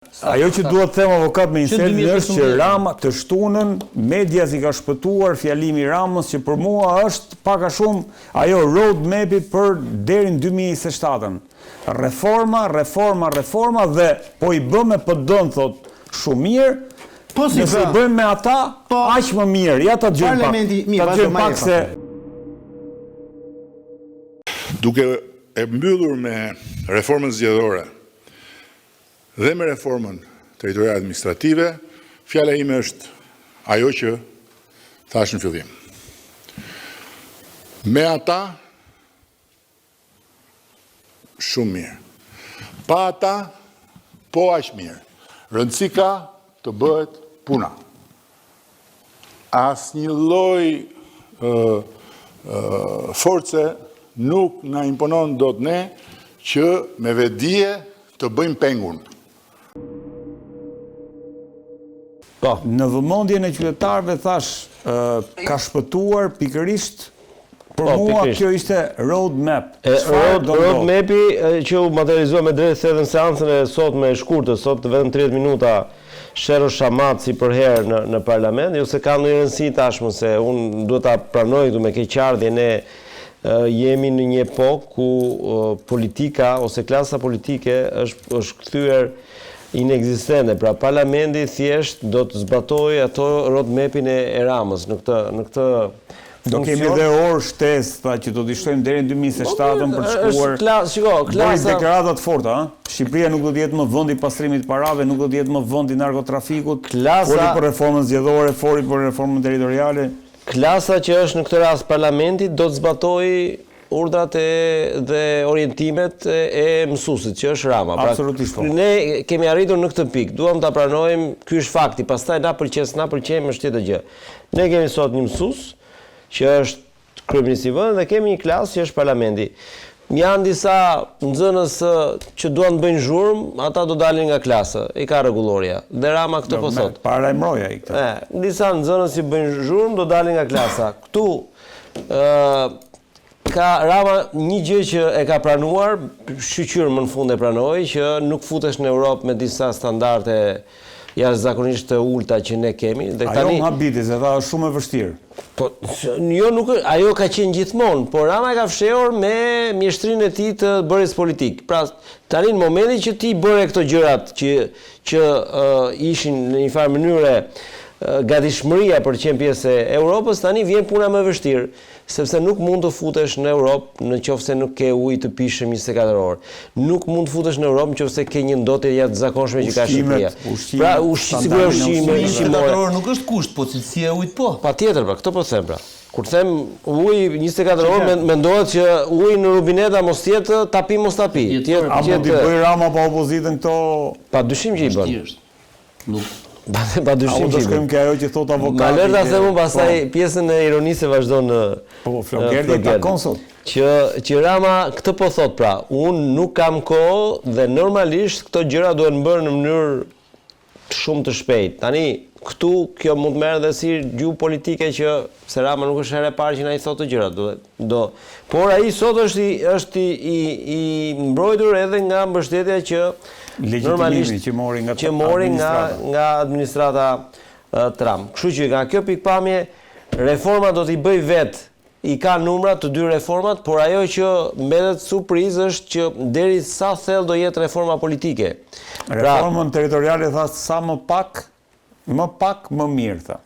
Ajo që duhet të them avokat me insedin është që Rama të shtunën, media si ka shpëtuar fjalimi Ramës që për mua është pak a shumë ajo road mapi për deri në 2027. Reforma dhe po i bëm me PD-n thot shumë mirë, nëse i bëjmë me ata, aq më mirë. Ja ta dëgjojmë pak se duke e mbyllur me reformën zgjedhore dhe me reformën territoriale administrative, fjala ime është ajo që thash në fillim. Me ata, shumë mirë. Pa ata, po aq mirë. Rëndësi ka të bëhet puna. Asnjë lloj force nuk na imponon dot ne që me vetdije të bëjmë pengun. Në vëmendjen e qytetarëve thash ka shpëtuar pikërisht për mua kjo ishte road map. Road mapi që u materializua me drejt se edhe në seancën e sot me shkurtë, sot vetëm 30 minuta Shero Shamat si për herë në parlament, jo se ka ndonjë rëndësi tashmë se unë duhet ta pranoj këtu me keqardhje ne jemi në një epokë ku politika ose klasa politike është kthyer inekzistente. Pra parlamenti thjesht do të zbatojë ato roadmapin e Ramës në këtë do kemi dhe orë shtesë që do t'i shtojmë deri në 2027 për të shkuar. Bëjmë deklarata të forta, Shqipëria nuk do të jetë më vend i pastrimit të parave, nuk do të jetë më vend i narkotrafikut, foli për reformën zgjedhore, foli për reformën territoriale. Klasa që është në këtë rast parlamenti do të zbatojë urdhrat dhe orientimet e mësuesit, që është Rama. Absolutisht po. Ne kemi arritur në këtë pikë, duam ta pranojmë, ky është fakti, pastaj na pëlqejmë është tjetër gjë. Ne kemi sot një mësues që është kryeministri i vendit dhe kemi një klasë që është parlamenti. Janë disa nxënës që duan të bëjnë zhurmë, ata do dalin nga klasa, i ka rregulloria. Dhe Rama këtë po thot. Para emroja ai këtë. Disa nxënës që bëjnë zhurmë do dalin nga klasa. Ktu ka Rama një gjë që e ka pranuar, shqyqyr më në fund e pranoi, që nuk futesh në Europë me disa standarde jashtëzakonisht të ulta që ne kemi. Ajo më habiti, se tha është shumë e vështirë. Jo, nuk, ajo ka qenë gjithmonë, por Rama e ka fshehur me mjeshtrinë e tij të bërjes politik. Pra, tani në momentin që ti bëre këto gjërat që ishin në një farë mënyre gatishmëria për të qenë pjesë e Europës, tani vjen puna më e vështirë, sepse nuk mund të futesh në Europë nëse nuk ke ujë të pishëm 24 orë. Nuk mund të futesh në Europë nëse ke një ndotje jashtëzakonshme që ka Shqipëria. Pra, ushqime 24 orë nuk është kusht, po cilësia e ujit po. Patjetër, pra, këtë po them pra. Kur them ujë 24 orë, mendohet që uji në rubineta mos jetë tapi mos tapi. A mund t'i bëj Rama pa opozitën këto? Pa dyshim që i bën. Pa dyshim që i bën. Ke ajo që thot avokati. Ma lërë ta them unë pastaj pjesën e ironisë vazhdon në Flogerdi ta konsult. Që Rama këtë po thot pra, unë nuk kam kohë dhe normalisht këto gjëra duhen bërë në mënyrë shumë të shpejtë. Tani këtu kjo mund të merret edhe si gjuhë politike që se Rama nuk është herë e parë që na i thotë të gjërat. Por ai sot është i mbrojtur edhe nga mbështetja që normalisht që mori nga administrata Trump. Kështu që nga kjo pikpamje reforma do t'i bëj vetë, i ka numra të dy reformat, por ajo që mbetet surprizë është që deri sa thellë do jetë reforma politike. Reformën territoriale tha sa më pak më mirë tha.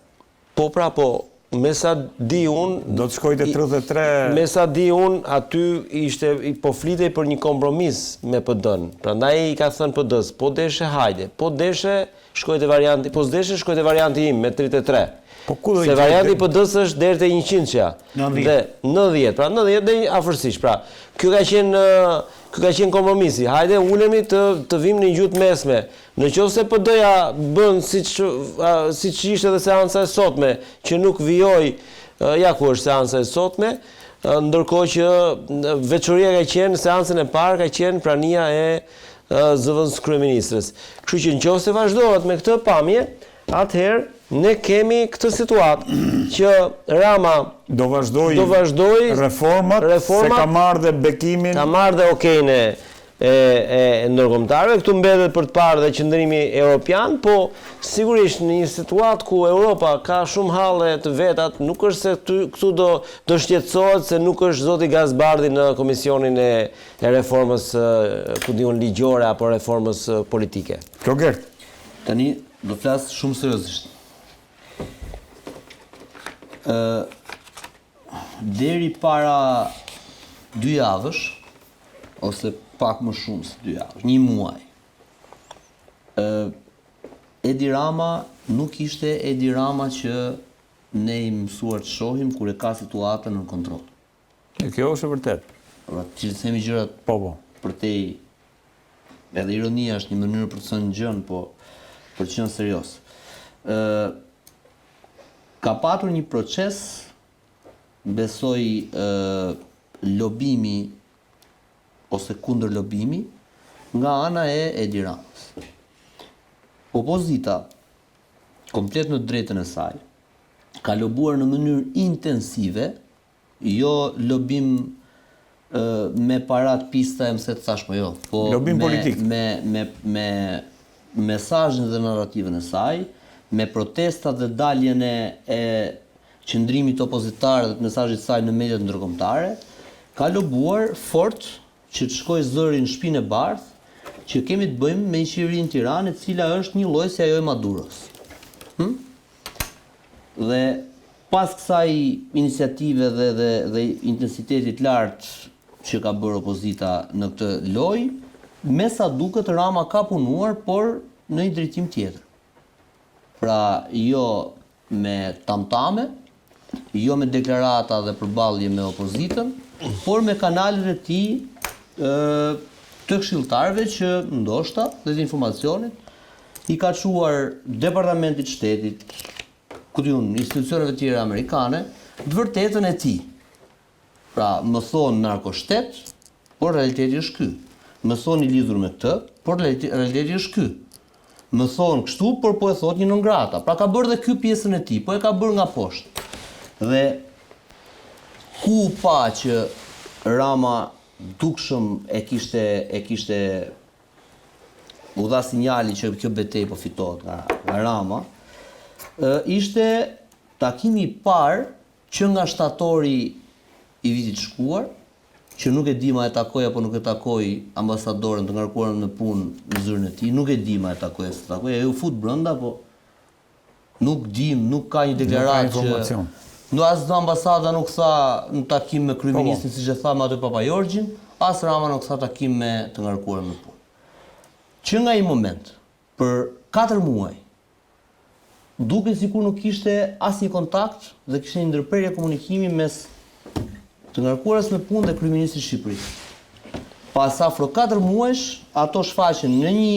Po pra po, me sa di unë do të shkojë te 33. Me sa di unë aty po flitej për një kompromis me PD-n. Prandaj i ka thënë PD-s, po deshe hajde, po deshe shkoj te varianti, po s'deshe shkoj te varianti im me 33. Se varianti i PD-s është deri te 100-ja. Dhe 90, pra 90 deri afërsisht. Pra, ky ka qenë kompromisi. Hajde ulemi të vim në një gjuhë mesme. Nëse PD-ja bën siç ishte edhe seanca e sotme, që nuk vijoi, ja ku është seanca e sotme, ndërkohë që veçoria ka qenë seancën e parë ka qenë prania e zëvendës kryeministrës. Kështu që nëse vazhdohet me këtë pamje, atëherë ne kemi këtë situatë që Rama do vazhdoj reformat, se ka marrë dhe bekimin. Ka marrë dhe okejin e ndërkombëtarëve, këtu mbetet për të parë dhe qëndrimi europian, po sigurisht në një situatë ku Europa ka shumë halle të vetat, nuk është se këtu do shqetësohet se nuk është zoti Gazbardi në komisionin e reformës ligjore apo reformës politike. Klogert. Tani do flas shumë seriozisht. Deri para 2 javësh, ose pak më shumë se 2 javësh, 1 muaj, Edi Rama nuk ishte Edi Rama që ne i mësuar të shohim kur e ka situatën në kontroll. Kjo është e vërtet. Që të themi gjërat për te edhe ironia është një mënyrë për të thënë gjën, po për të qenë serioz. Ka patur një proces, besoj lobimi ose kundër lobimi nga ana e Edi Ramës. Opozita, komplet në drejtën e saj, ka lobuar në mënyrë intensive, jo lobim me parat pista e mëse të thashme, jo, po lobim politik. Me mesazhin dhe narrativën e saj, me protestat dhe daljen e qëndrimit opozitar dhe të mesazhit saj në mediat ndërkombëtare, ka lobuar fort që të shkoj zëri në shtëpinë e bardhë, që kemi të bëjmë me një qeveri në Tiranë, e cila është një lloj si ajo e Maduros. Dhe pas kësaj iniciative dhe intensitetit lartë që ka bërë opozita në këtë lojë, me sa duket Rama ka punuar, por në një drejtim tjetër. Pra, jo me tamtame, jo me deklarata dhe përballje me opozitën, por me kanalet e tij të këshilltarëve që ndoshta dhe të informacionit i ka çuar Departamentit të Shtetit, institucioneve tjera amerikane, të vërtetën e tij. Pra, më thonë narkoshtet, por realiteti është ky. Më thonë i lidhur me këtë, por realiteti është ky. Më thonë kështu, por po e thot një non grata. Pra ka bërë dhe ky pjesën e tij, po e ka bërë nga poshtë. Dhe ku pa që Rama dukshëm e kishte u dha sinjali që kjo betejë po fitohet nga Rama, ishte takimi i parë që nga shtatori i vitit shkuar, që nuk e di ma e takoj apo nuk e takoj ambasadorën të ngarkuar në punë në zyrën e tij, nuk e di ma e takoj apo takoj, ajo u fut brenda, po nuk dim, nuk ka një deklaratë që as do ambasada nuk tha në takim me kryeministin, siç e tha me atë Papajorgjin, as Rama nuk tha takim me të ngarkuar në punë. Që nga i moment, për 4 muaj, duket sikur nuk kishte asnjë kontakt dhe kishte një ndërprerje komunikimi mes të ngarkuarës me punë dhe kryeministit të Shqipërisë. Pas afro 4 muajsh, ato shfaqen në një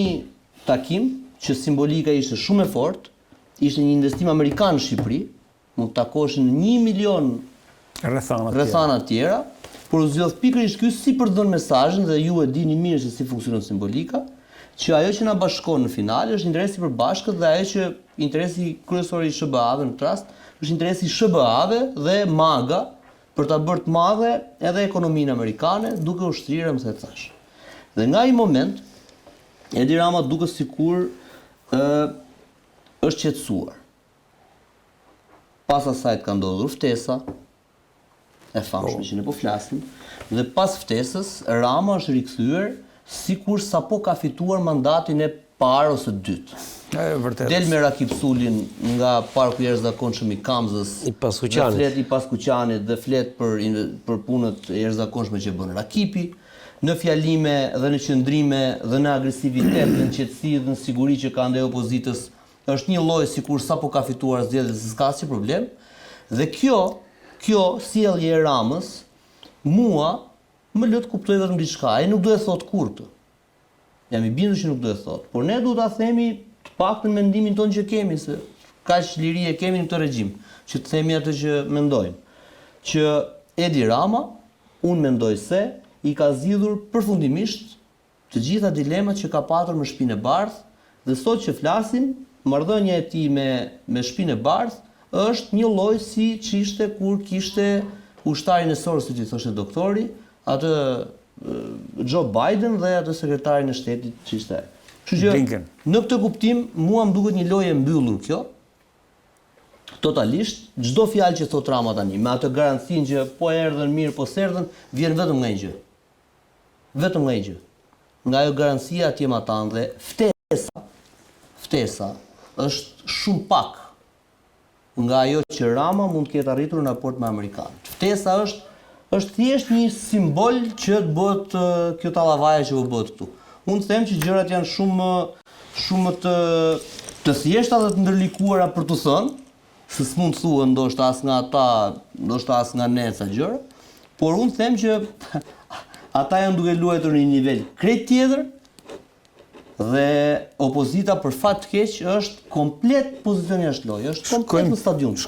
takim që simbolika ishte shumë e fortë, ishte një investim amerikan në Shqipëri, mund të takoshin 1 milion rrethana tjera, por u zgjodh pikërisht ky si për të dhënë mesazhin, dhe ju e dini mirë se si funksionon simbolika, që ajo që na bashkon në final është interesi i përbashkët dhe ajo që interesi kryesor i SBA-ve në këtë rast është interesi i SBA-ve dhe MAGA për ta bërë të madhe edhe ekonominë amerikane, duke ushtrirë më se thash. Dhe nga ai moment Edi Rama duket sikur është qetësuar. Pas asaj ka ndodhur ftesa e famshme që ne po flasim, dhe pas ftesës Rama është rikthyer sikur sapo ka fituar mandatin e parë ose dytë. Del me Rakip Sulin nga parku i jashtëzakonshëm i Kamzës, i Paskuqanit, dhe flet për punët e jashtëzakonshme që bën Rakipi, në fjalime dhe në qëndrime dhe në agresivitet dhe në qetësi dhe në siguri që ka ndaj opozitës, është një lloj sikur sapo ka fituar zgjedhjet dhe s'ka asnjë problem. Dhe kjo sjellje e Ramës mua më lë të kuptoj vetëm diçka. Ai nuk do e thot kur këtë. Jam i bindur që nuk do e thot, por ne duhet ta themi të paktën mendimin tonë që kemi, se kaq liri e kemi në këtë regjim, që të themi atë që mendojmë. Që Edi Rama, unë mendoj se i ka zgjidhur përfundimisht të gjitha dilemat që ka patur me Shtëpinë e Bardhë, dhe sot që flasim, marrëdhënia e tij me Shtëpinë e Bardhë është një lloj si ç'ishte kur kishte ushtarin e Sorës, siç i thoshte doktori, atë Joe Biden dhe atë sekretarin e shtetit që ishte. Kështu që Blinken. në këtë kuptim mua më duket një lojë e mbyllur kjo. Totalisht, çdo fjalë që thot Rama tani, me atë garancinë që po erdhën mirë, po s'erdhën, vjen vetëm nga një gjë. Vetëm nga një gjë. Nga ajo garancia atje ma tanë dhe ftesa është shumë pak nga ajo që Rama mund të ketë arritur në raport me amerikanët. Ftesa është thjesht një simbol që të bëhet kjo tallavaja që u bëhet këtu. Unë them që gjërat janë shumë të thjeshta dhe të ndërlikuara për të thënë, se s'mund të thuhen ndoshta as nga ata, ndoshta as nga ne ca gjëra, por unë them që ata janë duke luajtur në një nivel krejt tjetër dhe opozita për fat të keq është komplet pozicion jashtë lojë, është komplet në stadium.